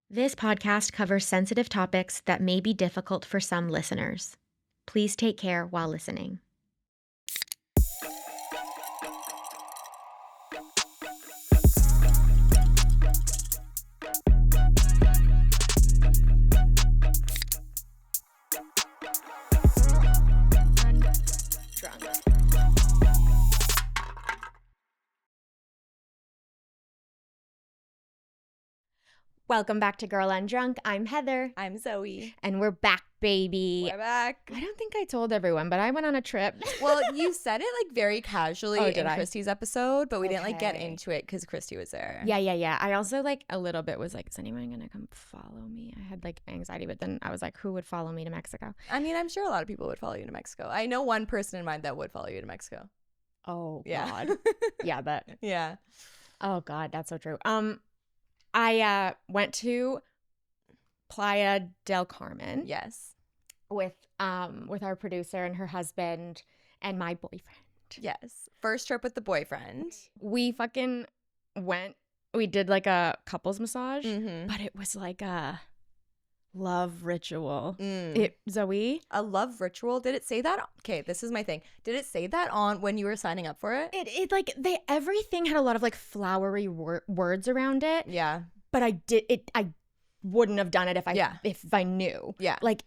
This podcast covers sensitive topics that may be difficult for some listeners. Please take care while listening. Undrunk. Welcome back to Girl Undrunk. I'm Heather. I'm Zoe. And we're back, baby. We're back. I don't think I told everyone, but I went on a trip. Well, you said it like very casually did in I? Christy's episode, but we didn't like get Okay. into it because Christy was there. Yeah. I also like a little bit was like, is anyone going to come follow me? I had like anxiety, but then I was like, who would follow me to Mexico? I mean, I'm sure a lot of people would follow you to Mexico. I know one person in mind that would follow you to Mexico. Oh, Yeah. God. Yeah, but Yeah. oh God, that's so true. I went to Playa del Carmen Yes. with our producer and her husband and my boyfriend. Yes. First trip with the boyfriend. We fucking went. We did like a couples massage, Mm-hmm. but it was like a love ritual. Mm. Zoe, A love ritual. Did it say that? Okay, this is my thing. Did it say that on when you were signing up for it? it like everything had a lot of like flowery words around it. Yeah. But I wouldn't have done it if I knew. Yeah. Like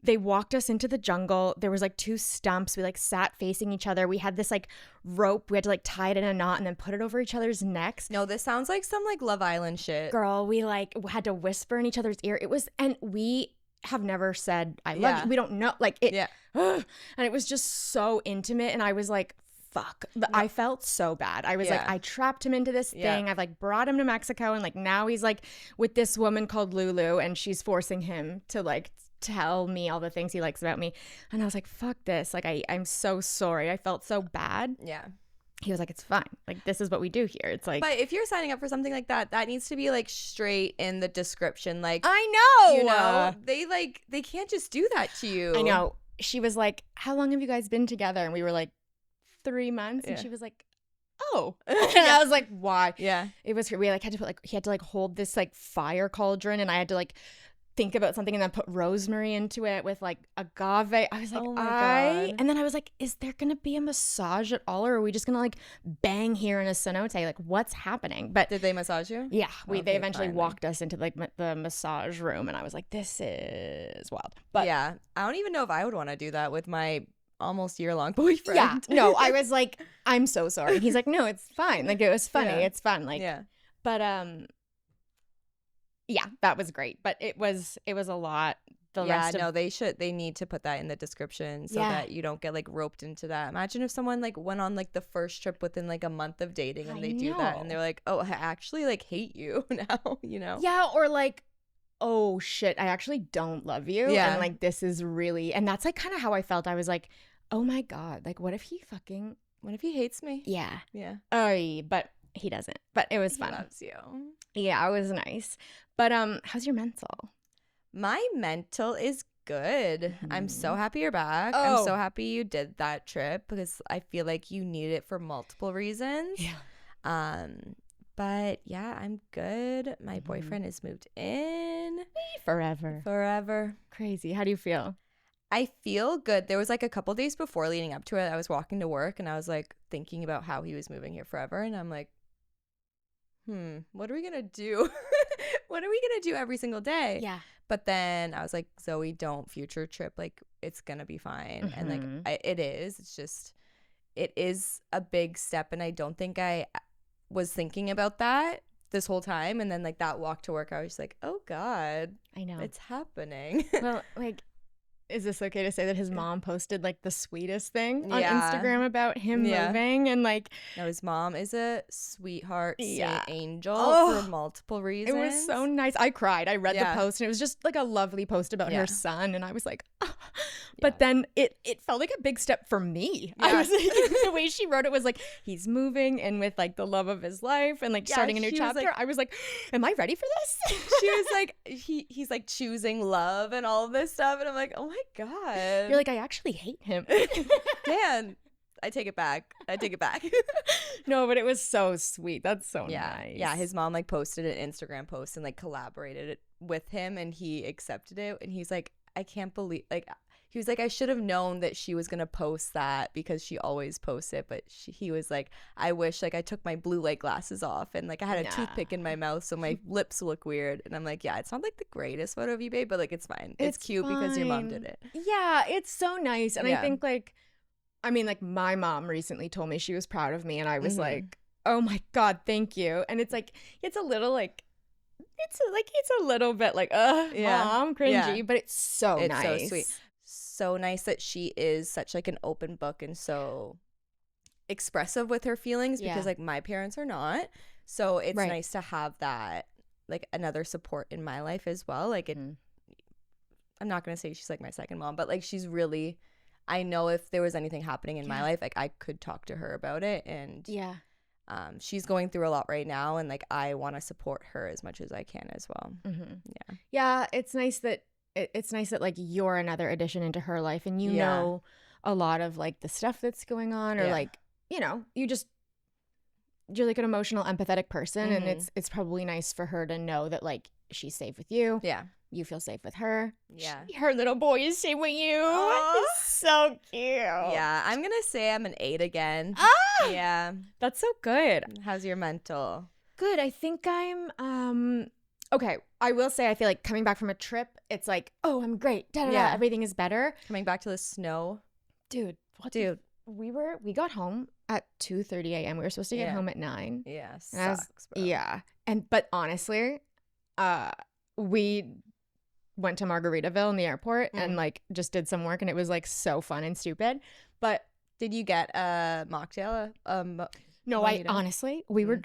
they walked us into the jungle. There was like two stumps. We like sat facing each other. We had this like rope. We had to like tie it in a knot and then put it over each other's necks. No, this sounds like some like Love Island shit. Girl, we like had to whisper in each other's ear. It was, and we have never said I love Yeah. you. We don't know, like it. Yeah. And it was just so intimate. And I was like, fuck. I felt so bad. I was like, Yeah. I trapped him into this Yeah. thing. I've like brought him to Mexico, and like now he's like with this woman called Lulu, and she's forcing him to like tell me all the things he likes about me. And I was like, fuck this. Like I'm so sorry. I felt so bad. Yeah. He was like, it's fine. Like this is what we do here. It's like, But if you're signing up for something like that, that needs to be like straight in the description. Like, I know. you know, they can't just do that to you. I know. She was like, how long have you guys been together? And we were like, 3 months. And Yeah. she was like, oh. And I was like, why? Yeah. It was, we like had to put like, he had to like hold this like fire cauldron, and I had to like think about something and then put rosemary into it with like agave. I was like, Oh my God. and then I was like, is there going to be a massage at all? Or are we just going to like bang here in a cenote? Like what's happening? But Did they massage you? yeah, they Okay, eventually fine then. walked us into like the massage room, and I was like, this is wild. But yeah. I don't even know if I would want to do that with my almost year-long boyfriend. yeah, no, I was like, I'm so sorry. He's like, no, it's fine. Like it was funny. Yeah. It's fun. Like, Yeah. but yeah, that was great. But it was a lot. The Yeah, rest of no, they need to put that in the description so Yeah. that you don't get like roped into that. Imagine if someone like went on like the first trip within like a month of dating and I they do that know. and they're like, oh, I actually like hate you now, you know? yeah, or like, oh shit, I actually don't love you. Yeah. And like this is really, and that's like kind of how I felt. I was like, oh my God, like what if he fucking What if he hates me? yeah. Yeah. But he doesn't. But it was He fun. loves you. Yeah, it was nice. But how's your mental? My mental is good. I'm so happy you're back. Oh. I'm so happy you did that trip because I feel like you need it for multiple reasons. Yeah. But yeah, I'm good. My boyfriend has moved in Forever. forever. Crazy. How do you feel? I feel good. There was like a couple days before leading up to it, I was walking to work and I was like thinking about how he was moving here forever, and I'm like, what are we gonna do? What are we gonna do every single day? Yeah. But then I was like, Zoe, don't future trip. Like, it's gonna be fine. And Mhm. like, it is. It's just, it is a big step. And I don't think I was thinking about that this whole time. And then like that walk to work, I was like, oh God, I know. it's happening. Well, like, is this okay to say that his mom posted like the sweetest thing on Yeah. Instagram about him Yeah. moving, and like No, his mom is a sweetheart, Yeah. saint angel Oh, for multiple it reasons. was so nice. I cried. I read Yeah. the post, and it was just like a lovely post about Yeah. her son, and I was like, ah. But Yeah. then it felt like a big step for me. I Yeah. was like, the way she wrote it was like, he's moving in with like the love of his life and like Yeah, starting a new she was chapter. like- I was like, am I ready for this? She was like, he's like choosing love and all of this stuff. And I'm like, oh my God. You're like, I actually hate him. Dan, I take it back. No, but it was so sweet. That's so nice. Yeah, his mom like posted an Instagram post and like collaborated it with him, and he accepted it, and he's like, I can't believe, like, he was like, I should have known that she was gonna post that because she always posts it, but he was like, I wish like I took my blue light glasses off and like I had a toothpick in my mouth so my lips look weird. And I'm like, yeah, it's not like the greatest photo of you, babe, but like it's fine. It's cute because your mom did it. Yeah, it's so nice. And I think like, I mean, like my mom recently told me she was proud of me, and I was like, oh my God, thank you. And it's like, it's a little like, it's a little bit like, mom, cringy, but it's so nice. So sweet. So nice that she is such like an open book and so expressive with her feelings, because like my parents are not. So it's nice to have that, like, another support in my life as well. Like I'm not going to say she's like my second mom, but like she's really, I know if there was anything happening in my life, like I could talk to her about it. And she's going through a lot right now, and like I want to support her as much as I can as well. Yeah, it's nice that like you're another addition into her life, and you know a lot of like the stuff that's going on, or like, you know, you're like an emotional, empathetic person, and it's probably nice for her to know that like she's safe with you. Yeah. You feel safe with her. Yeah. Her little boy is safe with you. It's so cute. Yeah. I'm going to say I'm an 8 again. Yeah. That's so good. How's your mental? Good. I think I'm okay. I will say I feel like coming back from a trip, it's like, oh, I'm great. Everything is better. Coming back to the snow. Dude. We got home at 2:30 a.m. We were supposed to get home at 9. Yeah. Sucks, bro. Yeah. But honestly, we went to Margaritaville in the airport and like just did some work, and it was like so fun and stupid. But did you get a mocktail? No, I honestly, we were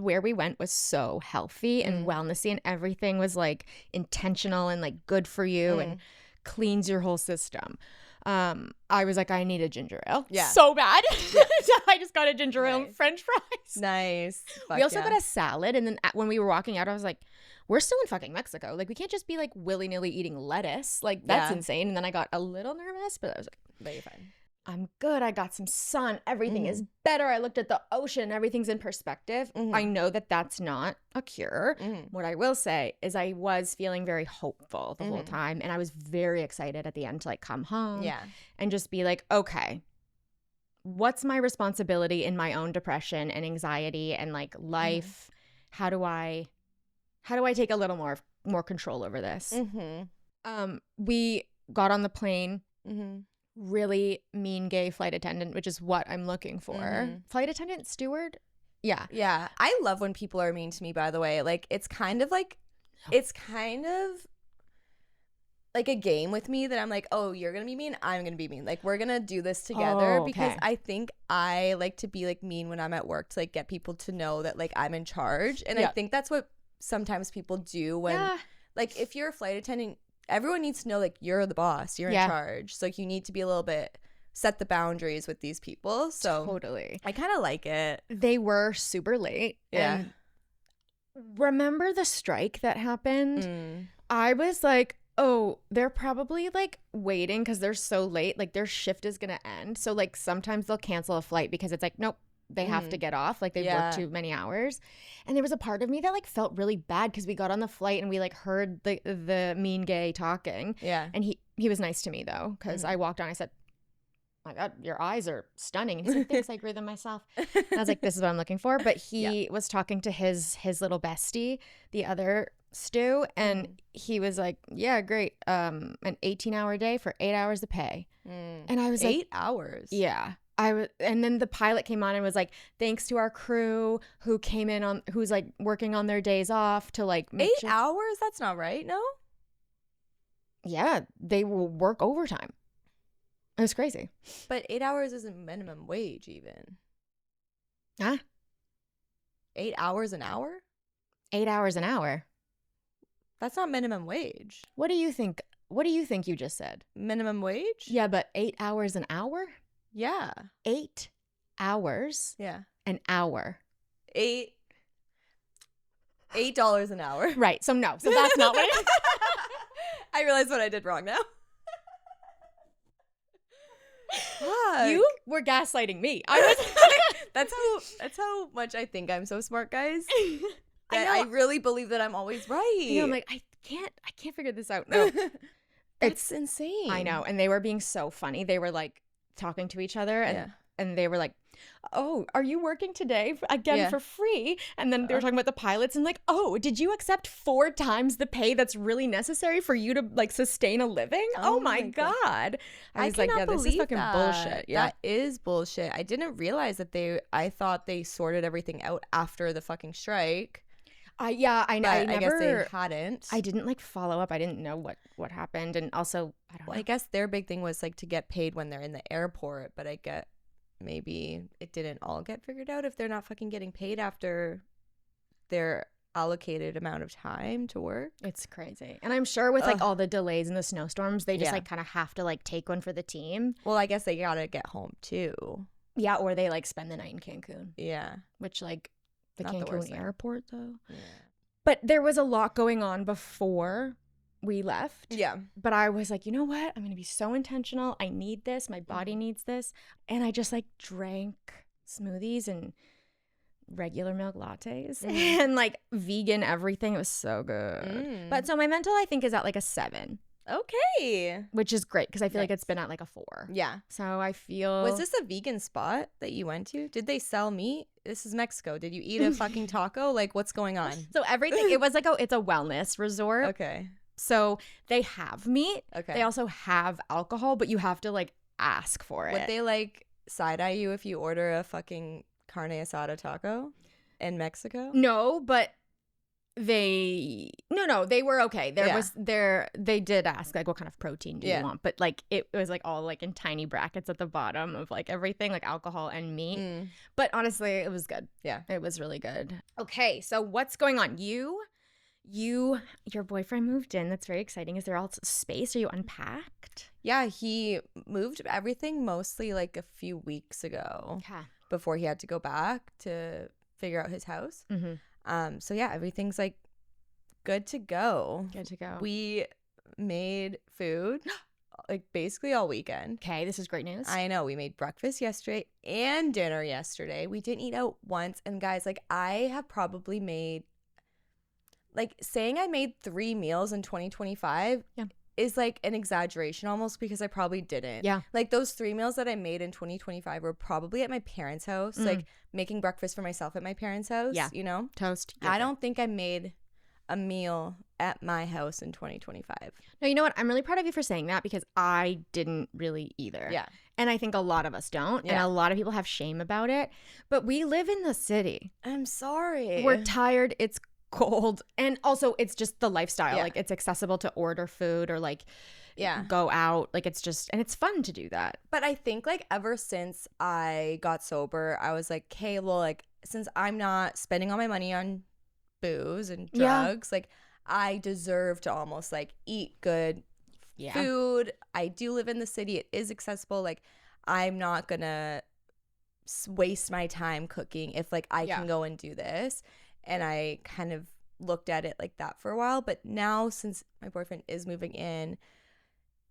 where we went was so healthy and wellnessy, and everything was like intentional and like good for you and cleans your whole system. I was like, I need a ginger ale. Yeah. So bad. So I just got a ginger ale and French fries. Nice. We also got a salad, and then when we were walking out, I was like, we're still in fucking Mexico. Like, we can't just be like willy-nilly eating lettuce. Like, that's insane. And then I got a little nervous, but I was like, but you're fine. I'm good. I got some sun. Everything is better. I looked at the ocean. Everything's in perspective. I know that that's not a cure. What I will say is I was feeling very hopeful the whole time. And I was very excited at the end to like come home and just be like, okay, what's my responsibility in my own depression and anxiety and like life? How do I take a little more control over this? We got on the plane. Really mean gay flight attendant, which is what I'm looking for. Flight attendant, steward? Yeah. Yeah. I love when people are mean to me, by the way. Like, it's kind of like a game with me that I'm like, oh, you're going to be mean, I'm going to be mean. Like, we're going to do this together because I think I like to be like mean when I'm at work to like get people to know that like I'm in charge. And I think that's what sometimes people do when like if you're a flight attendant, everyone needs to know like you're the boss, you're in charge. So like you need to be a little bit set the boundaries with these people. So totally. I kind of like it. They were super late. Yeah. And remember the strike that happened? I was like, oh, they're probably like waiting because they're so late. Like their shift is going to end. So like sometimes they'll cancel a flight because it's like, nope, they have to get off. Like they've worked too many hours. And there was a part of me that like felt really bad because we got on the flight and we like heard the mean gay talking. Yeah. And he was nice to me though, because I walked on. I said, my God, your eyes are stunning. And he's like, thanks, I grew them myself. And I was like, this is what I'm looking for. But he was talking to his little bestie, the other Stu, and he was like, yeah, great. An 18-hour day for 8 hours of pay. And I was 8 hours? Yeah. And then the pilot came on and was like, thanks to our crew who came in who's like working on their days off to like make 8 hours? That's not right, no? Yeah, they will work overtime. It was crazy. But 8 hours isn't minimum wage even. Huh? 8 hours an hour? 8 hours an hour. That's not minimum wage. What do you think? What do you think you just said? Minimum wage? Yeah, but 8 hours an hour? Yeah. 8 hours. Yeah. An hour. $8 an hour. Right. So no. So that's not what I realized what I did wrong now. Fuck. You were gaslighting me. I was That's how much I think I'm so smart, guys. I That know. I really believe that I'm always right. You know, I'm like, I can't figure this out. No. It's insane. I know. And they were being so funny. They were like talking to each other and they were like, oh, are you working today again for free? And then they were talking about the pilots and like, oh, did you accept 4 times the pay that's really necessary for you to like sustain a living? Oh my God. I was like, yeah, this is fucking bullshit. Yeah. That is bullshit. I didn't realize that I thought they sorted everything out after the fucking strike. Yeah, I know. I guess they hadn't. I didn't like follow up. I didn't know what happened. And also, I don't know. I guess their big thing was like to get paid when they're in the airport, but I get maybe it didn't all get figured out if they're not fucking getting paid after their allocated amount of time to work. It's crazy. And I'm sure with like all the delays and the snowstorms, they just like kind of have to like take one for the team. Well, I guess they gotta get home too. Yeah, or they like spend the night in Cancun. Yeah. Which like the Not the worst Cancun thing. airport though. Yeah. But there was a lot going on before we left. Yeah. But I was like, you know what? I'm going to be so intentional. I need this. My body needs this. And I just like drank smoothies and regular milk lattes and like vegan everything. It was so good. But so my mental, I think, is at like a 7. Okay. Which is great because I feel like it's been at like a 4. Yeah. So I feel. Was this a vegan spot that you went to? Did they sell meat? This is Mexico. Did you eat a fucking taco? Like, what's going on? So everything, it was like it's a wellness resort. Okay. So they have meat. Okay. They also have alcohol, but you have to like ask for it. Would they like side eye you if you order a fucking carne asada taco in Mexico? No, but they were okay. They did ask like what kind of protein do you want, but like it was like all like in tiny brackets at the bottom of like everything, like alcohol and meat. But honestly, it was good. Yeah, it was really good. Okay, so what's going on? Your boyfriend moved in. That's very exciting. Is there all space? Are you unpacked? Yeah, he moved everything mostly like a few weeks ago. Okay. Before he had to go back to figure out his house. So yeah, everything's like good to go. Good to go. We made food like basically all weekend. Okay, this is great news. I know. We made breakfast yesterday and dinner yesterday. We didn't eat out once. And guys, like I have probably made, like saying I made 3 meals in 2025 is like an exaggeration almost because I probably didn't. Yeah. Like those 3 meals that I made in 2025 were probably at my parents' house, like making breakfast for myself at my parents' house, you know? Toast. I don't think I made a meal at my house in 2025. No, you know what? I'm really proud of you for saying that because I didn't really either. Yeah. And I think a lot of us don't. And a lot of people have shame about it. But we live in the city. I'm sorry. We're tired. It's cold. And also it's just the lifestyle. Yeah. Like it's accessible to order food or like go out. Like it's just, and it's fun to do that. But I think like ever since I got sober, I was like, okay, well, like since I'm not spending all my money on booze and drugs, like I deserve to almost like eat good food. I do live in the city. It is accessible. Like I'm not gonna waste my time cooking if like I can go and do this. And I kind of looked at it like that for a while. But now since my boyfriend is moving in,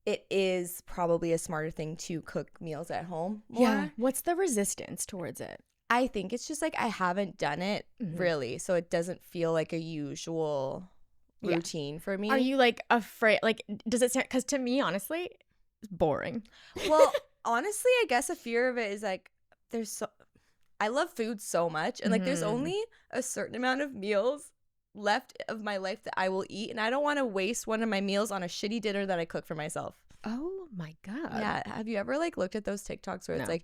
it is probably a smarter thing to cook meals at home more. Yeah. What's the resistance towards it? I think it's just like I haven't done it really. So it doesn't feel like a usual routine for me. Are you like afraid? Like, does it sound, because to me, honestly, it's boring. Well, honestly, I guess a fear of it is like I love food so much. And like there's only a certain amount of meals left of my life that I will eat. And I don't want to waste one of my meals on a shitty dinner that I cook for myself. Oh my God. Yeah. Have you ever like looked at those TikToks where it's like,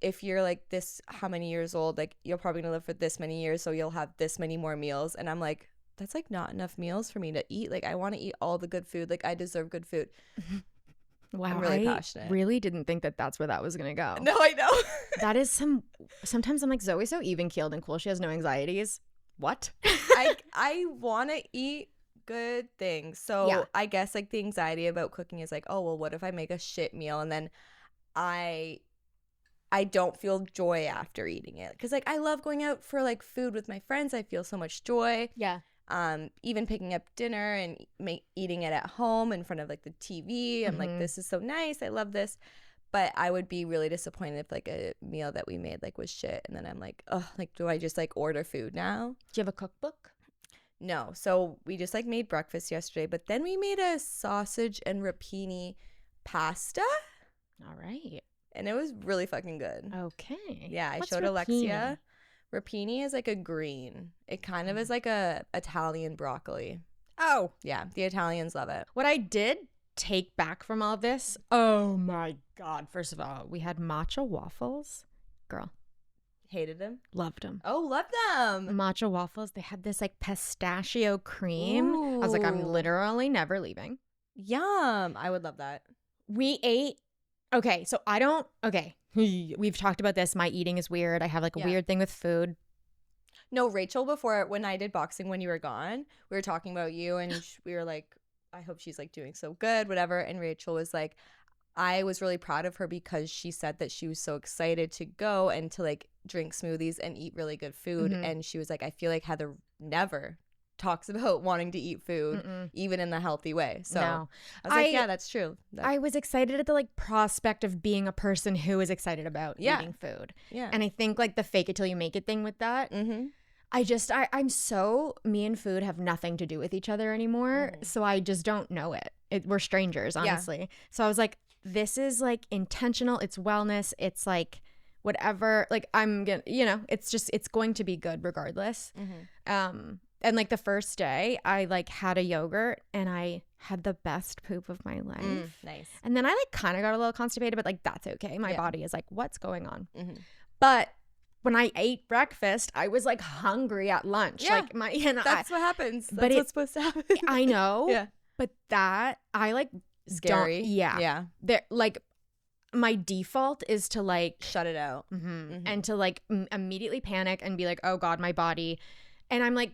if you're like this, how many years old, like you're probably gonna live for this many years, so you'll have this many more meals. And I'm like, that's like not enough meals for me to eat. Like I want to eat all the good food. Like I deserve good food. Wow, I'm really passionate. Really didn't think that that's where that was gonna go. No, I know. That is sometimes I'm like, Zoe's so even keeled and cool. She has no anxieties. What? I want to eat good things. So I guess like the anxiety about cooking is like, oh well, what if I make a shit meal and then I don't feel joy after eating it? Because like I love going out for like food with my friends. I feel so much joy. Yeah. Even picking up dinner and eating it at home in front of like the TV. I'm like, this is so nice. I love this. But I would be really disappointed if like a meal that we made like was shit, and then I'm like, oh, like do I just like order food now? Do you have a cookbook? No. So we just like made breakfast yesterday, but then we made a sausage and rapini pasta, All right. and it was really fucking good. Okay. Yeah, I What's showed rapini? Alexia. Rapini is like a green. It kind of is like a Italian broccoli. Oh, Yeah, the Italians love it. what I did take back from all this, oh my God. First of all, we had matcha waffles. Girl, Hated them. loved them. Oh, love them. Matcha waffles, they had this like pistachio cream. I was like, I'm Ooh. literally never leaving. Yum. I would love that. We ate. Okay, so we've talked about this. My eating is weird. I have like a Yeah. weird thing with food. No, Rachel, before when I did boxing when you were gone, we were talking about you and we were like, I hope she's like doing so good, whatever. And Rachel was like, I was really proud of her because she said that she was so excited to go and to like drink smoothies and eat really good food. Mhm. And she was like, I feel like Heather never talks about wanting to eat food, Mm-mm. even in the healthy way. So No. I was like, I- yeah, that's true. I was excited at the like prospect of being a person who is excited about Yeah. eating food. Yeah. And I think like the fake it till you make it thing with that. Mm-hmm. Me and food have nothing to do with each other anymore. Mhm. So I just don't know it. We're strangers, Yeah. honestly. So I was like, this is like intentional. It's wellness. It's like whatever. Like I'm gonna, it's going to be good regardless. Mm-hmm. And like the first day I like had a yogurt and I had the best poop of my life. Nice. And then I like kind of got a little constipated, but like that's okay. My Yeah. body is like, what's going on? Mm-hmm. But when I ate breakfast, I was like hungry at lunch. Yeah. Like That's what happens. That's but what's supposed to happen. I know. Yeah. But that I like Scary. Don't, yeah. Yeah. There like my default is to like Shut it out. and to like immediately panic and be like, oh God, my body. And I'm like,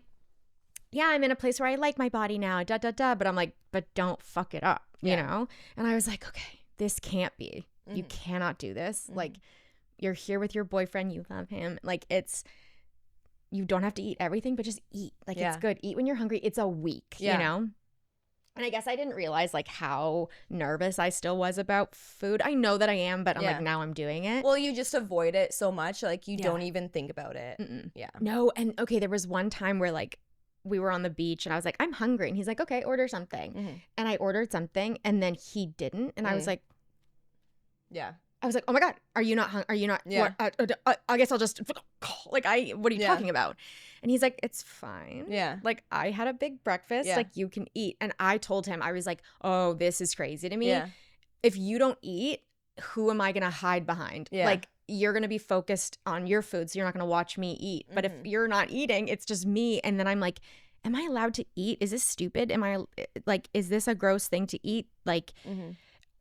yeah, I'm in a place where I like my body now, but I'm like, but don't fuck it up, you Yeah. know? And I was like, okay, this can't be. You cannot do this. Like, you're here with your boyfriend, you love him. Like, you don't have to eat everything, but just eat. Like, Yeah. it's good. Eat when you're hungry. It's a week, Yeah. you know? And I guess I didn't realize like how nervous I still was about food. I know that I am, but I'm Yeah. like, now I'm doing it. Well, you just avoid it so much, like you Yeah. don't even think about it. Mm-mm. Yeah. No, and okay, there was one time where like we were on the beach and I was like, I'm hungry. And he's like, okay, order something. Mhm. And I ordered something and then he didn't. And I was like, Yeah. oh my God, are you not Are you not? Yeah. I guess I'll just what are you Yeah. talking about? And he's like, it's fine. Yeah. Like I had a big breakfast, Yeah. like you can eat. And I told him, I was like, oh, this is crazy to me. Yeah. If you don't eat, who am I going to hide behind? Yeah. Like you're going to be focused on your food. So you're not going to watch me eat. But if you're not eating, it's just me. And then I'm like, am I allowed to eat? Is this stupid? Am I like, is this a gross thing to eat? Like,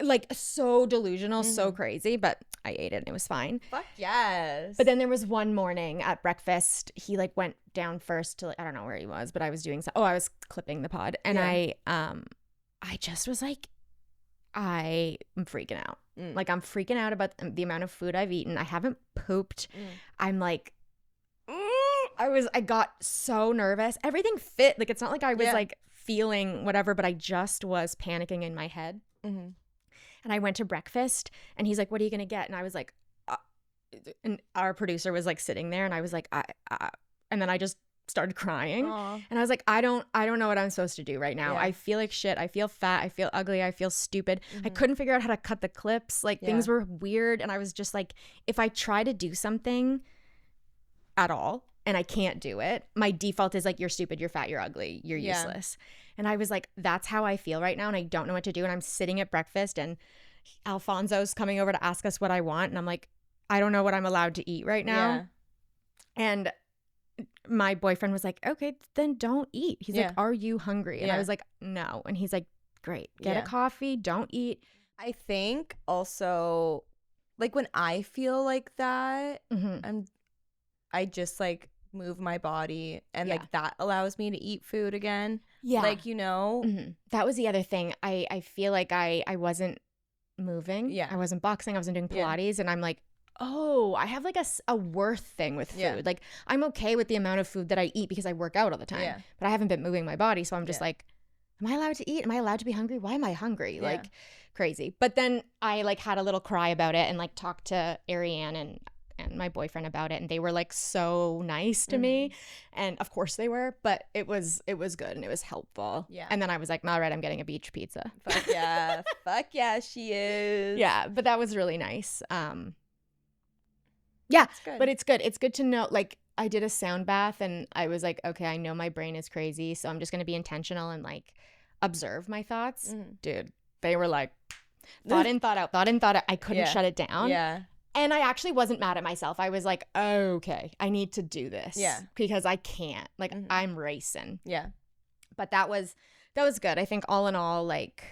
like so delusional, so crazy. But I ate it and it was fine. Fuck yes. But then there was one morning at breakfast, he like went down first to like, I don't know where he was, but I was doing I was clipping the pod and Yeah. I just was like, I am freaking out. Like I'm freaking out about the amount of food I've eaten. I haven't pooped. I'm like, I got so nervous. Everything fit. Like it's not like I was Yeah. like feeling whatever, but I just was panicking in my head. And I went to breakfast and he's like, what are you going to get? And I was like, and our producer was like sitting there and I was like, and then I just started crying. Aw. And I was like, I don't know what I'm supposed to do right now. Yeah. I feel like shit. I feel fat. I feel ugly. I feel stupid. I couldn't figure out how to cut the clips. Like things were weird. And I was just like, if I try to do something at all and I can't do it, my default is like, you're stupid, you're fat, you're ugly, you're Yeah. useless. And I was like, that's how I feel right now. And I don't know what to do. And I'm sitting at breakfast and Alfonso's coming over to ask us what I want. And I'm like, I don't know what I'm allowed to eat right now. Yeah. And my boyfriend was like, okay, then don't eat. He's Yeah. like, are you hungry? And I Yeah. was like, no. And he's like, great, get Yeah. a coffee, don't eat. I think also, like when I feel like that, I just like move my body and Yeah. like that allows me to eat food again. Yeah. Like, you know, That was the other thing. I feel like I wasn't moving. Yeah. I wasn't boxing. I wasn't doing Yeah. Pilates. And I'm like, oh, I have like a worth thing with food. Yeah. Like I'm okay with the amount of food that I eat because I work out all the time. Yeah. But I haven't been moving my body. So I'm just Yeah. like, am I allowed to eat? Am I allowed to be hungry? Why am I hungry? Yeah. Like crazy. But then I like had a little cry about it and like talked to Ariane and my boyfriend about it, and they were like so nice to me, and of course they were, but it was good and it was helpful. Yeah. And then I was like, all right, I'm getting a beach pizza. Fuck yeah. Fuck yeah, she is. Yeah, but that was really nice. Yeah, but it's good to know, like I did a sound bath and I was like, okay, I know my brain is crazy, so I'm just gonna be intentional and like observe my thoughts. Dude, they were like thought in, thought out, thought in, thought out. I couldn't shut it down. Yeah. And I actually wasn't mad at myself. I was like, okay, I need to do this. Yeah. Because I can't. Like, I'm racing. Yeah. But that was good. I think all in all, like,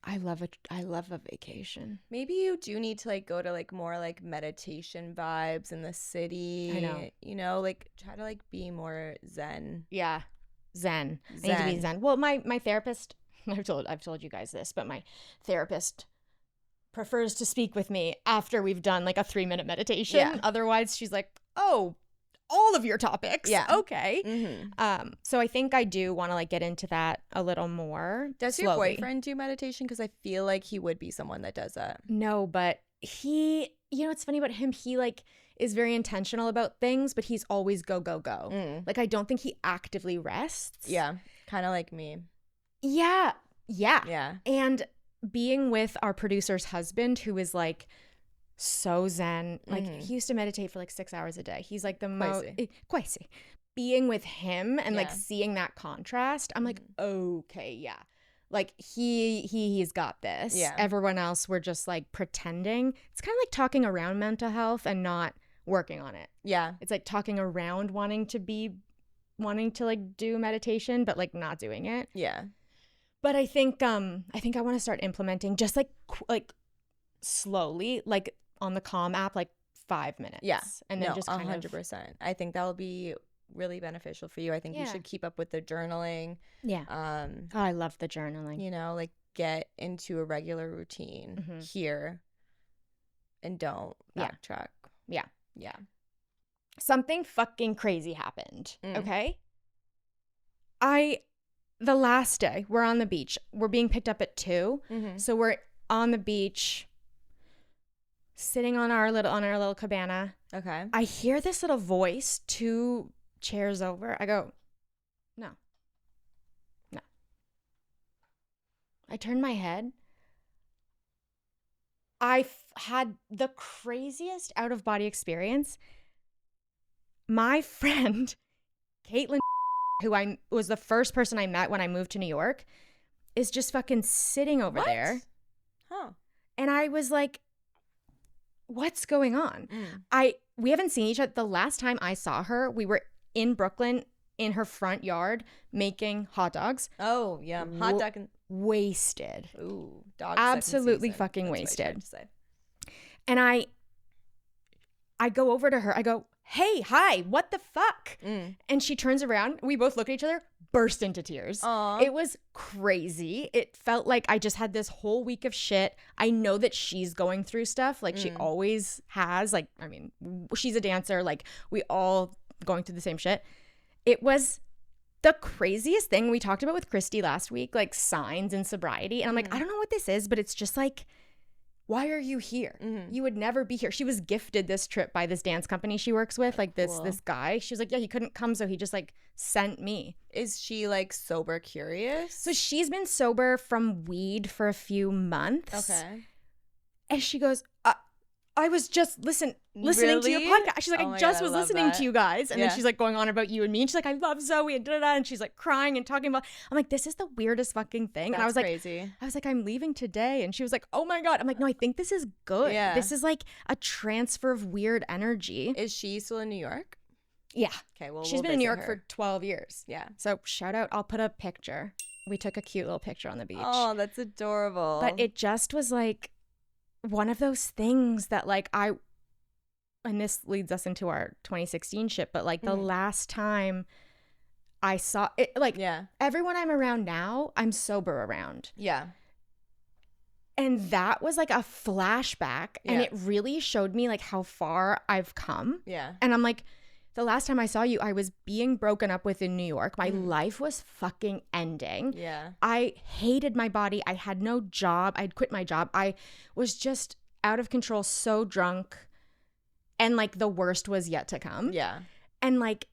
I love a vacation. Maybe you do need to like go to like more like meditation vibes in the city. I know. You know, like try to like be more zen. Yeah. Zen. I need to be zen. Well, my therapist, I've told you guys this, but my therapist prefers to speak with me after we've done like a 3-minute meditation. Yeah. Otherwise she's like, oh, all of your topics. Yeah. Okay. So I think I do want to like get into that a little more. Does slowly. your boyfriend do meditation? Because I feel like he would be someone that does that. No, but he, you know what's funny about him? He like is very intentional about things, but he's always go, go, go. Like I don't think he actively rests. Yeah. Kind of like me. Yeah. Yeah. Yeah. And being with our producer's husband, who is like so zen, like he used to meditate for like 6 hours a day. He's like the most quasi. Being with him and like seeing that contrast, I'm like, okay, yeah, like he's got this. Yeah. Everyone Everyone else, we're just like pretending. It's kind of like talking around mental health and not working on it. Yeah. It's like talking around wanting to like do meditation, but like not doing it. Yeah. But I think I want to start implementing just like slowly, like on the Calm app, like 5 minutes. Yeah. And then just kind 100%. I think that will be really beneficial for you. I think you should keep up with the journaling. Yeah. Oh, I love the journaling. You know, like get into a regular routine here and don't backtrack. Yeah. Yeah. Something fucking crazy happened. Okay. The last day, we're on the beach. We're being picked up at 2. So we're on the beach, sitting on our little cabana. Okay. I hear this little voice 2 chairs over. I go, no. I turn my head. I had the craziest out-of-body experience. My friend, Caitlin, who I was the first person I met when I moved to New York, is just fucking sitting over there. Huh. And I was like, what's going on? We haven't seen each other. The last time I saw her, we were in Brooklyn in her front yard making hot dogs. Oh, yeah. Hot dog and wasted. ooh, dog. Absolutely fucking wasted. And I go over to her. I go, hey, hi, what the fuck? And she turns around. We both look at each other, burst into tears. Aww. It was crazy. It felt like I just had this whole week of shit. I know that she's going through stuff like she always has. Like, I mean, she's a dancer. Like, we all going through the same shit. It was the craziest thing we talked about with Christy last week, like signs and sobriety. And I'm like, I don't know what this is, but it's just like, why are you here? You would never be here. She was gifted this trip by this dance company she works with, like this guy. She was like, yeah, he couldn't come, so he just like sent me. Is she like sober curious? So she's been sober from weed for a few months. Okay. And she goes, I was just listening to your podcast. She's like, I just was listening to you guys. And then she's like going on about you and me. And she's like, I love Zoe and da-da-da. And she's like crying and talking about, I'm like, this is the weirdest fucking thing. That's and I was like, crazy. I was like, I'm leaving today. And she was like, oh my God. I'm like, no, I think this is good. Yeah. This is like a transfer of weird energy. Is she still in New York? Yeah. Okay, well, she's been in New York for 12 years. Yeah. So shout out. I'll put a picture. We took a cute little picture on the beach. Oh, that's adorable. But it just was like one of those things that like and this leads us into our 2016 shit, but like the last time I saw it, like everyone I'm around now, I'm sober around. Yeah. And that was like a flashback and it really showed me like how far I've come. Yeah. And I'm like, the last time I saw you, I was being broken up with in New York. My life was fucking ending. Yeah. I hated my body. I had no job. I'd quit my job. I was just out of control, so drunk. And like the worst was yet to come. Yeah. And like,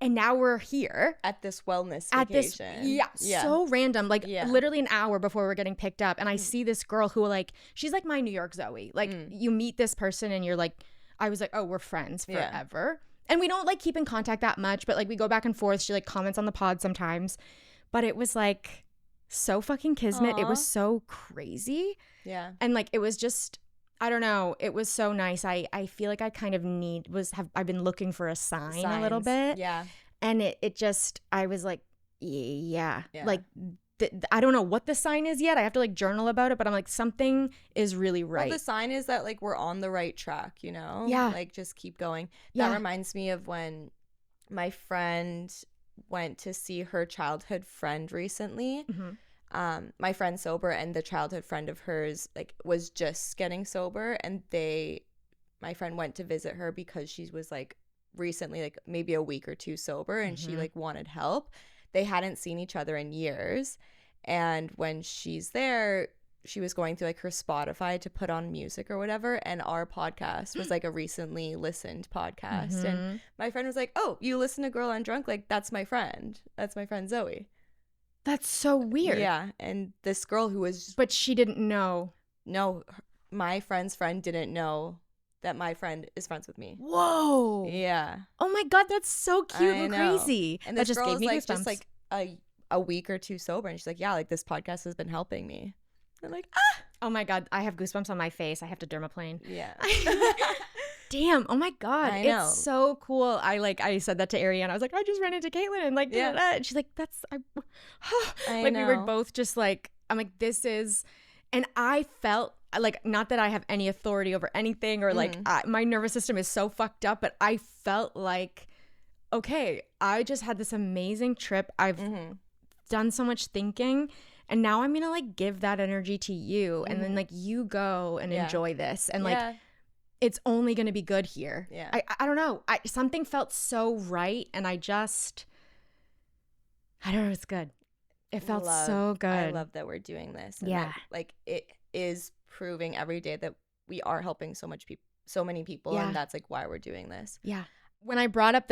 and now we're here. At this wellness At this, vacation. so random. Like Yeah. literally an hour before we're getting picked up. And I see this girl who like, she's like my New York Zoe. Like you meet this person and you're like, I was like, oh, we're friends forever. And we don't like keep in contact that much, but like we go back and forth. She like comments on the pod sometimes. But it was like so fucking kismet. It was so crazy. Yeah. And like it was just, I don't know. It was so nice. I feel like I kind of I've been looking for a sign a little bit. Yeah. And it just, I was like, yeah. Like, I don't know what the sign is yet. I have to like journal about it, but I'm like, something is really right. Well, the sign is that like we're on the right track, you know? Yeah. Like just keep going. Yeah. That reminds me of when my friend went to see her childhood friend recently. My friend's sober, and the childhood friend of hers like was just getting sober, and my friend went to visit her because she was like recently like maybe a week or two sober, and she like wanted help. They hadn't seen each other in years, and when she's there, she was going through like her Spotify to put on music or whatever, and our podcast was like a recently listened podcast. And my friend was like, oh, you listen to Girl Undrunk? Like that's my friend Zoe. That's so weird. Yeah. And this girl who was But she didn't know. No, my friend's friend didn't know that my friend is friends with me. Whoa. Yeah. Oh my God, that's so cute and crazy. And that this just girl gave is me like goosebumps. just like a week or two sober, and she's like, yeah, like this podcast has been helping me. I'm like, oh my God, I have goosebumps on my face. I have to dermaplane. yeah. Damn. Oh my God. I know. It's so cool. I said that to Ariane. I was like, I just ran into Caitlin and like, and she's like, I like know. we were both just like, I'm like, this is, and I felt like, not that I have any authority over anything or like my nervous system is so fucked up, but I felt like, okay, I just had this amazing trip. I've done so much thinking, and now I'm gonna like give that energy to you, and then like you go and enjoy this, and like it's only gonna be good here. Yeah. I don't know. Something felt so right, and I don't know. It's good. It felt so good. I love that we're doing this. And that, like it is proving every day that we are helping so many people, and that's like why we're doing this. Yeah. When I brought up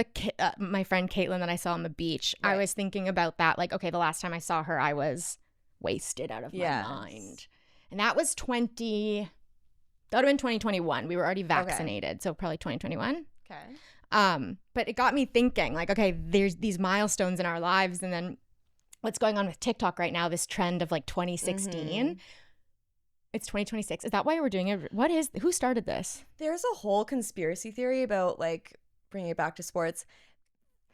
my friend Caitlin that I saw on the beach, I was thinking about that. Like, okay, the last time I saw her, I was wasted out of my mind. And that was that would have been 2021. We were already vaccinated. So probably 2021. Okay. But it got me thinking like, okay, there's these milestones in our lives. And then what's going on with TikTok right now, this trend of like 2016. It's 2026. Is that why we're doing it? Who started this? There's a whole conspiracy theory about like bringing it back to sports.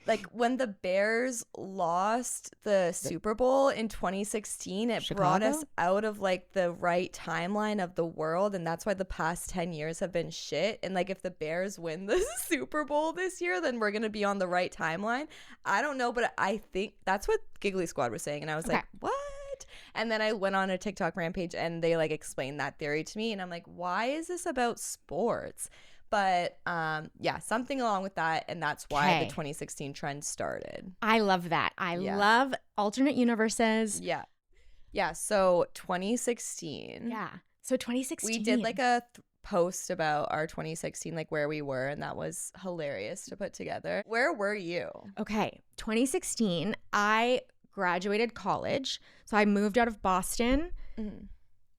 Like when the Bears lost the Super Bowl in 2016, it brought us out of like the right timeline of the world. And that's why the past 10 years have been shit. And like if the Bears win the Super Bowl this year, then we're going to be on the right timeline. I don't know, but I think that's what Giggly Squad was saying. And I was like, what? And then I went on a TikTok rampage and they like explained that theory to me. And I'm like, why is this about sports? But something along with that, and that's why the 2016 trend started. I love that. I love alternate universes. Yeah. So 2016. Yeah. So 2016. We did like a post about our 2016, like where we were, and that was hilarious to put together. Where were you? Okay. 2016, I graduated college. So I moved out of Boston.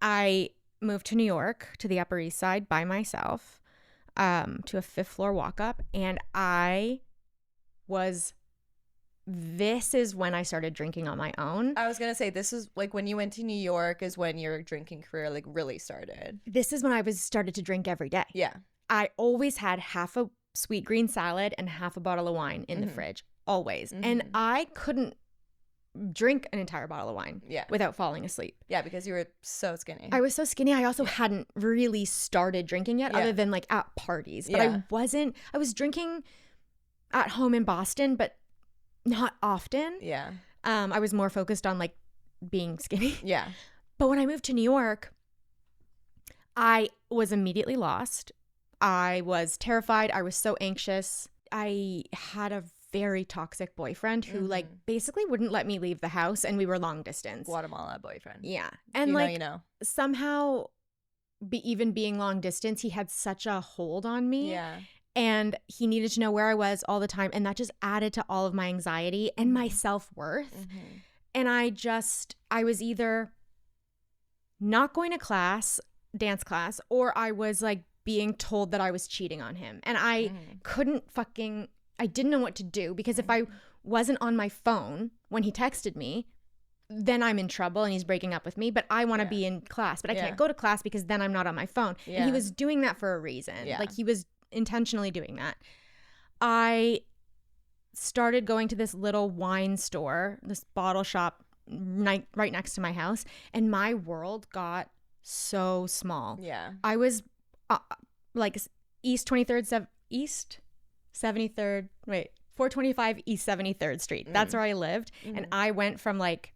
I moved to New York, to the Upper East Side by myself. To a 5th floor walk up, and this is when I started drinking on my own. I was gonna say, this is like when you went to New York is when your drinking career like really started. This is when I started to drink every day. Yeah. I always had half a sweet green salad and half a bottle of wine in the fridge, always. And I couldn't drink an entire bottle of wine without falling asleep. Yeah, because you were so skinny. I was so skinny. I also hadn't really started drinking yet, other than like at parties. But I was drinking at home in Boston, but not often. Yeah. I was more focused on like being skinny. Yeah. But when I moved to New York, I was immediately lost. I was terrified. I was so anxious. I had a very toxic boyfriend who like basically wouldn't let me leave the house, and we were long distance. Guatemala boyfriend. Yeah. And like you know. somehow even being long distance, he had such a hold on me. Yeah. And he needed to know where I was all the time. And that just added to all of my anxiety and my self-worth. And I was either not going to class, dance class, or I was like being told that I was cheating on him. And I I didn't know what to do, because if I wasn't on my phone when he texted me, then I'm in trouble and he's breaking up with me. But I want to be in class, but I can't go to class because then I'm not on my phone. And he was doing that for a reason. Like he was intentionally doing that. I started going to this little wine store, this bottle shop right next to my house, and my world got so small. Yeah. I was like East 23rd, East 73rd, 425 East 73rd Street. That's where I lived. And I went from like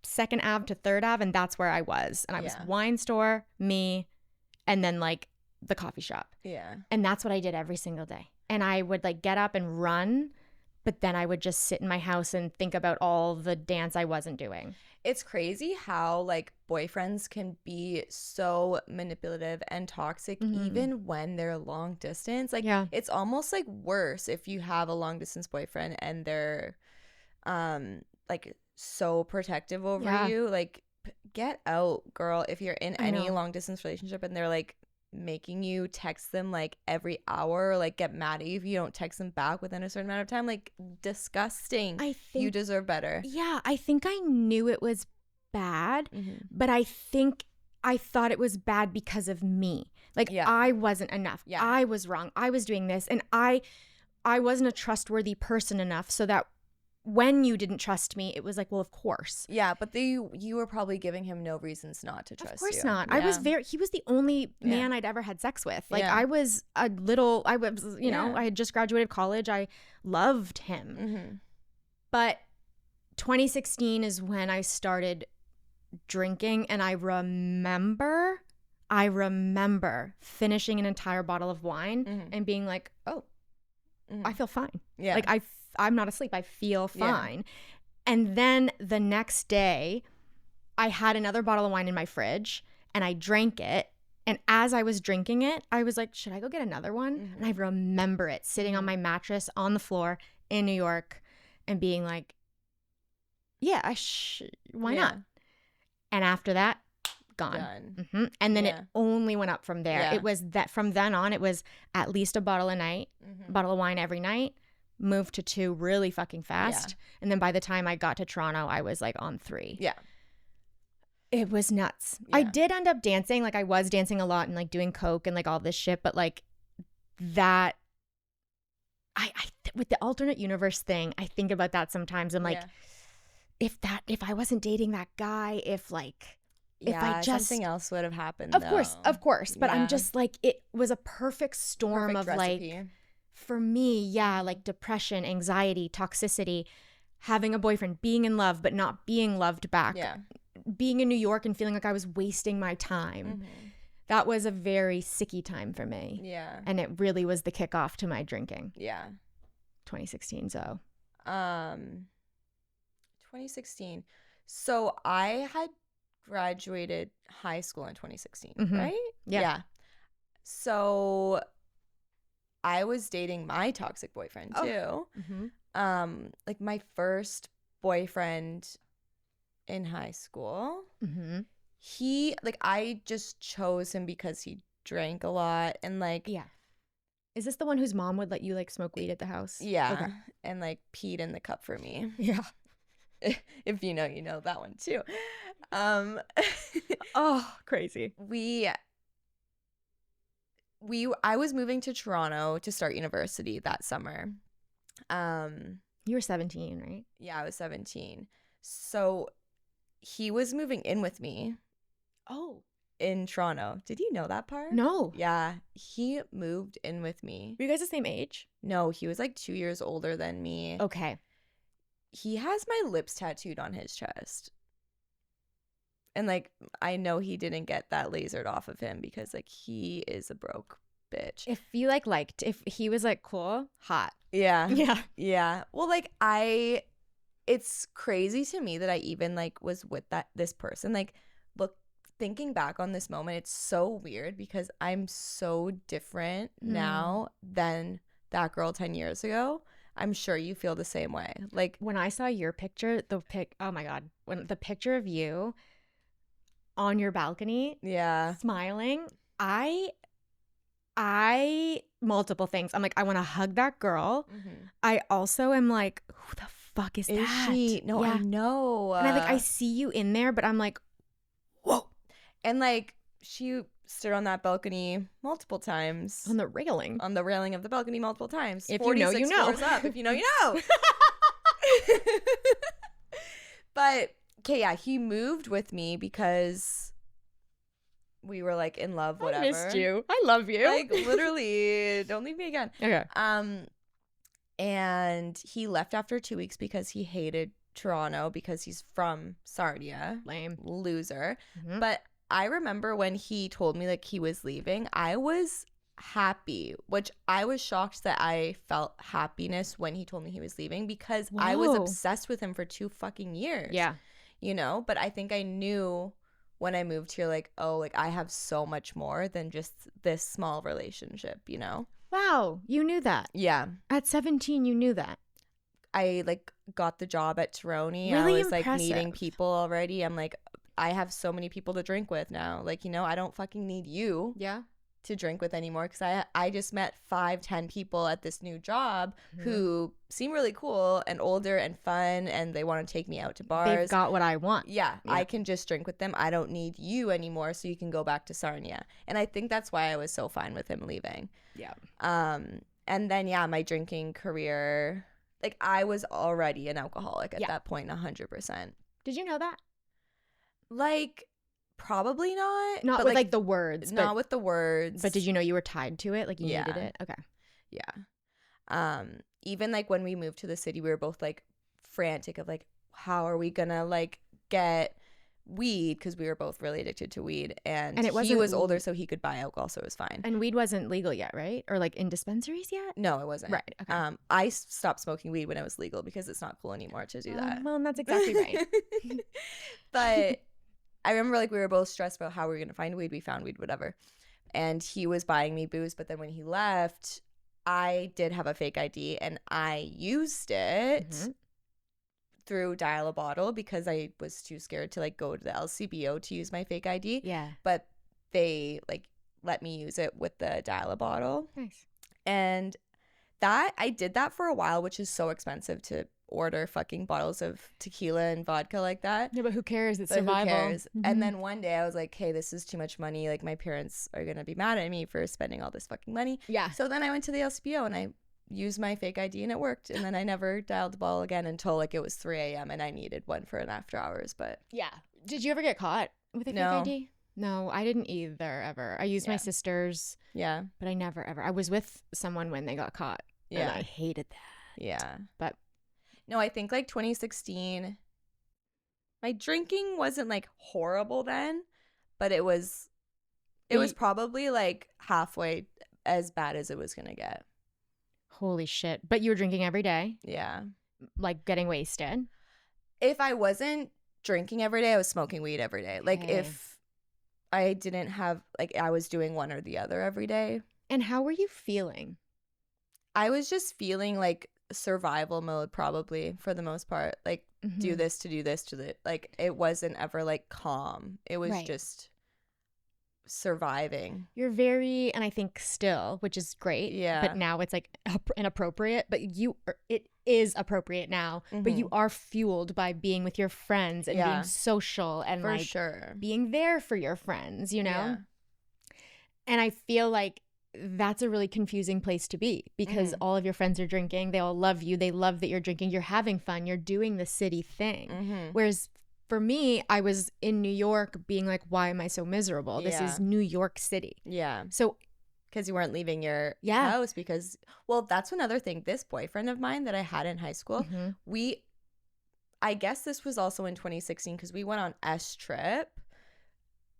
2nd Ave to 3rd Ave, and that's where I was. And I was wine store, me, and then like the coffee shop. Yeah. And that's what I did every single day. And I would like get up and run, but then I would just sit in my house and think about all the dance I wasn't doing. It's crazy how like boyfriends can be so manipulative and toxic even when they're long distance. Like it's almost like worse if you have a long distance boyfriend and they're like so protective over you. Like get out, girl, if you're in any long distance relationship and they're like making you text them like every hour, or like get mad at you if you don't text them back within a certain amount of time. Like disgusting. I think you deserve better. Yeah, I think I knew it was bad, but I think I thought it was bad because of me. Like I wasn't enough. I was wrong. I was doing this, and I wasn't a trustworthy person enough, so that when you didn't trust me, it was like, well, of course. Yeah, but you were probably giving him no reasons not to trust you. Of course not. Yeah. He was the only man I'd ever had sex with. Like I was you know, I had just graduated college. I loved him. But 2016 is when I started drinking, and I remember finishing an entire bottle of wine and being like, oh, I feel fine. Yeah. Like I'm not asleep. I feel fine. And then the next day, I had another bottle of wine in my fridge, and I drank it. And as I was drinking it, I was like, should I go get another one? And I remember it sitting on my mattress on the floor in New York and being like, yeah, why not? And after that, gone. And then it only went up from there. It was that from then on, it was at least a bottle a night, a bottle of wine every night. Moved to 2 really fucking fast. And then by the time I got to Toronto, I was like on 3. Yeah. It was nuts. I did end up dancing. Like I was dancing a lot and like doing coke and like all this shit. But like that, with the alternate universe thing, I think about that sometimes. I'm like, if I wasn't dating that guy, if I just something else would have happened. Of course. But I'm just like, it was a perfect storm of recipe. Like, for me, like depression, anxiety, toxicity, having a boyfriend, being in love, but not being loved back, being in New York and feeling like I was wasting my time. That was a very sicky time for me. Yeah. And it really was the kickoff to my drinking. Yeah. 2016, so. 2016. So I had graduated high school in 2016, right? Yeah. So I was dating my toxic boyfriend too. Like my first boyfriend in high school. He I just chose him because he drank a lot and like Is this the one whose mom would let you like smoke weed at the house? Yeah. Okay. And like peed in the cup for me. Yeah. If you know that one too. Oh, crazy. I was moving to Toronto to start university that summer. You were 17, right? Yeah, I was 17. So he was moving in with me. Oh. In Toronto. Did you know that part? No. Yeah, he moved in with me. Were you guys the same age? No, he was like 2 years older than me. Okay. He has my lips tattooed on his chest. And like I know he didn't get that lasered off of him because like he is a broke bitch. If you like liked, if he was like cool, hot. Yeah. Yeah. Yeah. Well, like it's crazy to me that I even like was with this person. Like, look, thinking back on this moment, it's so weird because I'm so different now than that girl 10 years ago. I'm sure you feel the same way. Like when I saw your picture, oh my God, when the picture of you on your balcony, yeah, smiling, I multiple things. I'm like, I want to hug that girl. I also am like, who the fuck is that? she? No, yeah. I know. And I see you in there, but I'm like, whoa. And like she stood on that balcony multiple times. On the railing. On the railing of the balcony multiple times. If you know, you know. Floors up. If you know, you know. But okay, yeah, he moved with me because we were like in love, whatever. I missed you. I love you. Like literally, don't leave me again. Okay. And he left after 2 weeks because he hated Toronto because he's from Sarnia. Lame. Loser. But I remember when he told me like he was leaving, I was happy, which I was shocked that I felt happiness when he told me he was leaving because I was obsessed with him for 2 fucking years. Yeah. You know, but I think I knew when I moved here, like, oh, like I have so much more than just this small relationship, you know? Wow. You knew that. Yeah. At 17, you knew that. I like got the job at Tironi. Really I was like impressive. meeting people already. I'm like, I have so many people to drink with now. Like, you know, I don't fucking need you Yeah. to drink with anymore because I just met 5-10 people at this new job who seem really cool and older and fun and they want to take me out to bars. They've got what I want. Yeah, I can just drink with them. I don't need you anymore, so you can go back to Sarnia. And I think that's why I was so fine with him leaving. Yeah. And then yeah, my drinking career, like I was already an alcoholic at that point, 100%. Did you know that? Like probably not. Not but with like the words. Not with the words. But did you know you were tied to it? Like you needed it? Okay. Yeah. Even like when we moved to the city, we were both like frantic of like, how are we gonna like get weed? Because we were both really addicted to weed, and he was older, so he could buy alcohol, so it was fine. And weed wasn't legal yet, right? Or like in dispensaries yet? No, it wasn't. Right. Okay. I stopped smoking weed when it was legal because it's not cool anymore to do that. Well, that's exactly right. But I remember like we were both stressed about how we were gonna find weed. We found weed, whatever. And he was buying me booze, but then when he left, I did have a fake ID and I used it through Dial a Bottle because I was too scared to like go to the LCBO to use my fake ID. Yeah. But they like let me use it with the Dial a Bottle. Nice. And that I did that for a while, which is so expensive to order fucking bottles of tequila and vodka like that. Yeah, but who cares? It's But survival. who cares? And then one day I was like, hey, this is too much money. Like my parents are going to be mad at me for spending all this fucking money. Yeah. So then I went to the LCBO and I used my fake ID and it worked. And then I never dialed the ball again until like it was 3 a.m. and I needed one for an after hours. But yeah. Did you ever get caught with a fake ID? No, I didn't either ever. I used my sister's. Yeah. But I never ever. I was with someone when they got caught. Yeah. And I hated that. Yeah. But no, I think like 2016, my drinking wasn't like horrible then, but it was probably like halfway as bad as it was going to get. Holy shit. But you were drinking every day? Yeah. Like getting wasted? If I wasn't drinking every day, I was smoking weed every day. Like if I didn't have, like I was doing one or the other every day. And how were you feeling? I was just feeling like survival mode probably for the most part. Like do this to do this to the, like it wasn't ever like calm. It was just surviving. You're very, and I think still, which is great. Yeah. But now it's like inappropriate, but it is appropriate now, but you are fueled by being with your friends and being social and for like sure being there for your friends, you know? Yeah. And I feel like that's a really confusing place to be because all of your friends are drinking. They all love you. They love that you're drinking. You're having fun. You're doing the city thing. Whereas for me, I was in New York being like, why am I so miserable? This is New York City. Yeah. So because you weren't leaving your house because, well, that's another thing. This boyfriend of mine that I had in high school, I guess this was also in 2016 because we went on S trip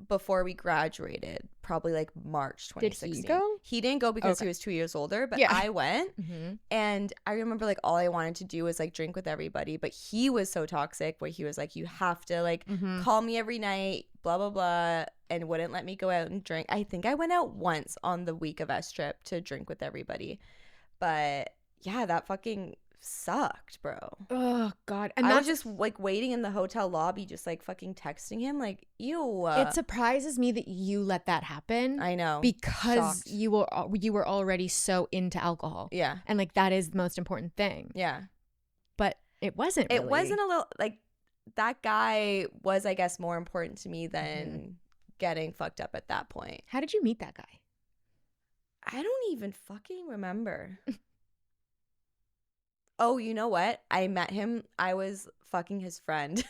before we graduated, probably like March Did 2016. he go? He didn't go because Okay. he was 2 years older, but Yeah. I went. Mm-hmm. And I remember like all I wanted to do was like drink with everybody, but he was so toxic where he was like, you have to like Mm-hmm. call me every night, blah blah blah, and wouldn't let me go out and drink. I think I went out once on the week of S trip to drink with everybody, but yeah, that fucking sucked, bro. Oh God. And I was that's just like waiting in the hotel lobby, just like fucking texting him, like, ew. it surprises me that you let that happen. I know. Because Shocked. you were already so into alcohol. Yeah. And like that is the most important thing. Yeah. But it wasn't It really. wasn't a little like that guy was, I guess, more important to me than Mm-hmm. getting fucked up at that point. How did you meet that guy? I don't even fucking remember. Oh, you know what? I met him. I was fucking his friend.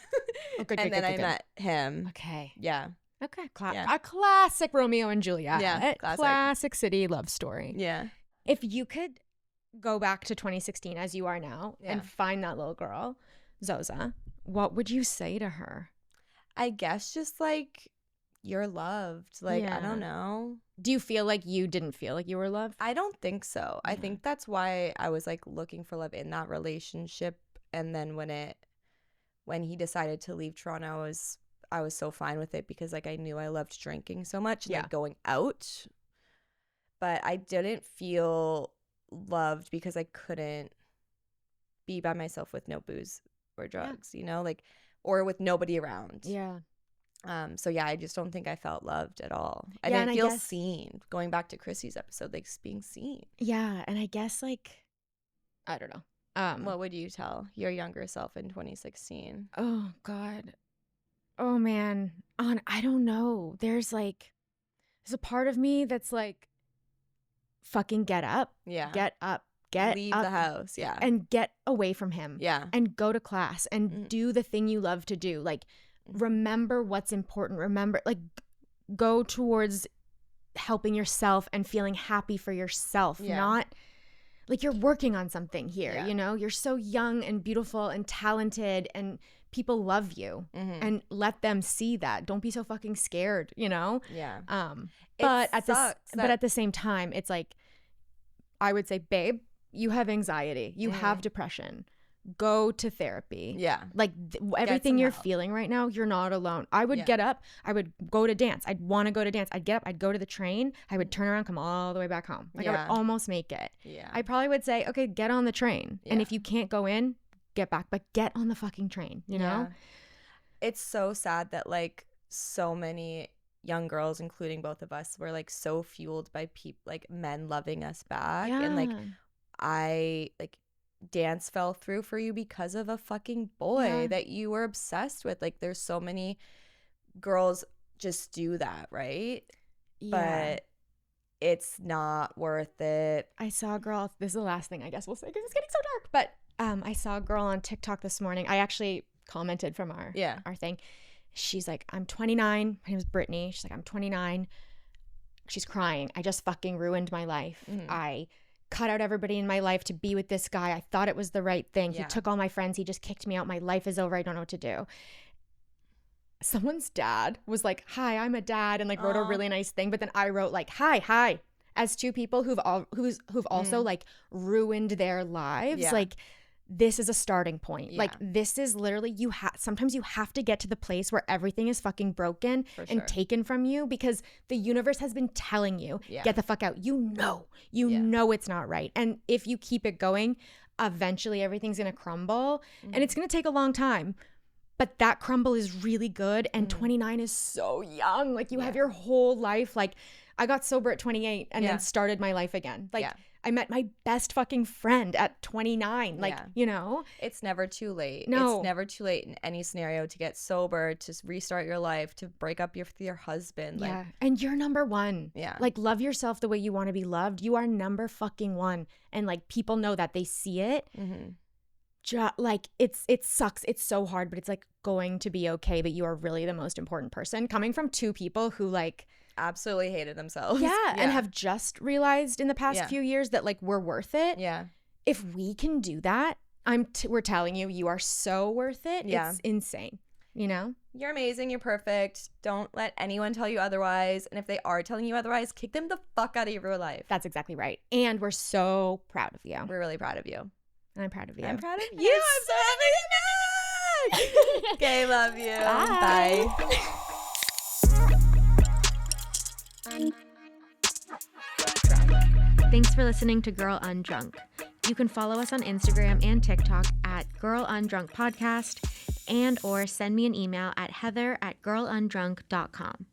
Oh, good, And good, then good, I good. met him. Okay. Yeah. Okay. Yeah. A classic Romeo and Juliet. Yeah, Classic city love story. Yeah. If you could go back to 2016 as you are now Yeah. and find that little girl, Zoza, what would you say to her? I guess just like you're loved. Like, I Yeah. don't know. Do you feel like you didn't feel like you were loved? I don't think so. I Yeah. think that's why I was like looking for love in that relationship. And then when he decided to leave Toronto, I was so fine with it because like I knew I loved drinking so much and Yeah. like going out. But I didn't feel loved because I couldn't be by myself with no booze or drugs, you know, like, or with nobody around. Yeah. So yeah, I just don't think I felt loved at all. I Yeah, and didn't I feel guess- seen. Going back to Chrissy's episode, like being seen. Yeah. And I guess like, I don't know. What would you tell your younger self in 2016? Oh God. Oh man. I don't know. There's a part of me that's like, fucking get up. Yeah. Get up. Get Leave up the house. Yeah. and get away from him. Yeah. And go to class and Mm. do the thing you love to do. Like, remember what's important. Remember, like, go towards helping yourself and feeling happy for yourself. Yeah. Not like you're working on something here. Yeah. You know, you're so young and beautiful and talented and people love you. Mhm. And let them see that. Don't be so fucking scared, you know? Yeah. But It sucks but that- at the same time, it's like, I would say, babe, you have anxiety, you have depression, go to therapy. Yeah. Like everything some you're help. feeling right now, you're not alone. I would Yeah. get up, I would go to dance. I'd want to go to dance. I'd get up, I'd go to the train, I would turn around, come all the way back home. Like I Yeah. would almost make it. Yeah. I probably would say, okay, get on the train. And Yeah. if you can't go in, get back, but get on the fucking train, you know? Yeah. It's so sad that like so many young girls, including both of us, were like so fueled by like men loving us back. And like I like dance fell through for you because of a fucking boy Yeah. that you were obsessed with. Like there's so many girls just do that, right? Yeah. But it's not worth it. I saw a girl. This is the last thing I guess we'll say because it's getting so dark. But I saw a girl on TikTok this morning. I actually commented from our thing. She's like, I'm 29. Her name is Brittany. She's like, I'm 29. She's crying. I just fucking ruined my life. Mhm. I cut out everybody in my life to be with this guy. I thought it was the right thing. Yeah. He took all my friends. He just kicked me out. My life is over. I don't know what to do. Someone's dad was like, hi, I'm a dad, and like wrote a Aw. really nice thing. But then I wrote like, hi, as two people who've also like ruined their lives. Yeah. Like, this is a starting point. Yeah. Like, this is literally sometimes you have to get to the place where everything is fucking broken For and sure. taken from you because the universe has been telling you, Yeah. get the fuck out. You know it's not right. And if you keep it going, eventually everything's going to crumble and it's going to take a long time. But that crumble is really good. And 29 is so young. Like, you have your whole life. Like, I got sober at 28 and then started my life again. Like, I met my best fucking friend at 29. Like, you know? It's never too late. No. It's never too late in any scenario to get sober, to restart your life, to break up with your husband. Like, Yeah. And you're number one. Yeah. Like, love yourself the way you want to be loved. You are number fucking one. And like, people know that. They see it. Like, it sucks. It's so hard, but it's like going to be okay. But you are really the most important person. Coming from two people who like absolutely hated themselves. and have just realized in the past Yeah. few years that like we're worth it. Yeah. If we can do that, we're telling you, you are so worth it. Yeah. It's insane. you know? You're amazing. You're perfect. Don't let anyone tell you otherwise. And if they are telling you otherwise, kick them the fuck out of your life. That's exactly right. And we're so proud of you. We're really proud of you. I'm proud of you. I'm proud of you. I'm so happy you're back. Okay, love you. Bye. Thanks for listening to Girl Undrunk. You can follow us on Instagram and TikTok at Girl Undrunk Podcast, and or send me an email at heather@girlundrunk.com.